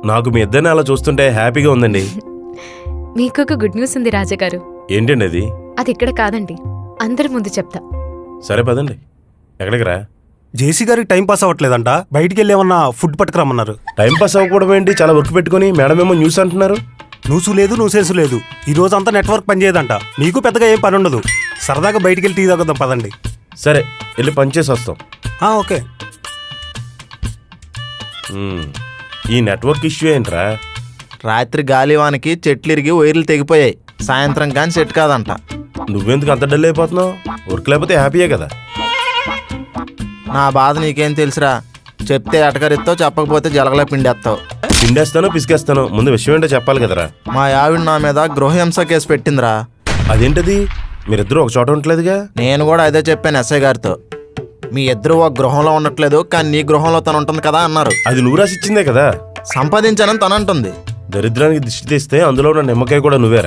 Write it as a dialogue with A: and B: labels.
A: నాకు మీ ఇద్దరిని అలా చూస్తుంటే హ్యాపీగా ఉందండి.
B: మీకు ఒక గుడ్ న్యూస్ ఉంది రాజాగారు.
A: ఏంటండి అది?
B: అది ఇక్కడ కాదండి, అందరి ముందు చెప్తా.
A: సరే పదండి. ఎక్కడికి రా?
C: జేసీ గారికి టైం పాస్ అవ్వట్లేదంట, బయటికి వెళ్ళి ఏమన్నా ఫుడ్ పట్టుకురమ్మన్నారు.
A: టైం పాస్ అవ్వకపోవడం ఏంటి? చాలా వర్క్ పెట్టుకుని మేడం ఏమో న్యూస్ అంటున్నారు.
C: నూసు లేదు నూసేసు లేదు, ఈ రోజు అంతా నెట్వర్క్ పనిచేయదంట. నీకు పెద్దగా ఏం పని ఉండదు, సరదాగా బయటికి వెళ్ళి టీ తాగుదాం పదండి.
A: సరే వెళ్ళి పనిచేసి వస్తాం.
C: ఓకే.
A: ఈ నెట్వర్క్ ఇష్యూ ఏంట్రా?
D: రాత్రి గాలివానికి చెట్లు ఇరిగి వైర్లు తెగిపోయాయి. సాయంత్రం కానీ సెట్ కాదంట.
A: నువ్వెందుకు అంత డల్ అయిపోతున్నావు? వర్క్ లేకపోతే హ్యాపీయే కదా.
D: నా బాధ నీకేం తెలుసురా? చెప్తే ఎటకరిస్తావు, చెప్పకపోతే జలగలా పిండేస్తావు.
A: పిండేస్తాను పిసికేస్తాను, ముందు విషయం ఏంటో చెప్పాలి కదరా.
D: మా ఆవిడ నా మీద గృహహింస కేసు పెట్టిందిరా.
A: అదేంటది? మీరిద్దరూ ఒక చోట ఉండట్లేదుగా?
D: నేను కూడా అదే చెప్పాను ఎస్ఐ గారితో. మీ ఇద్దరు ఒక గృహంలో ఉండట్లేదు, కానీ నీ గృహంలో తను ఉంటుంది కదా అన్నారు.
A: అది నువ్వు రాసిచ్చిందే కదా.
D: సంపాదించానని తను అంటుంది.
A: దరిద్రానికి దిష్టి తీస్తే అందులో ఉన్న నిమ్మకాయ కూడా నువ్వేరా.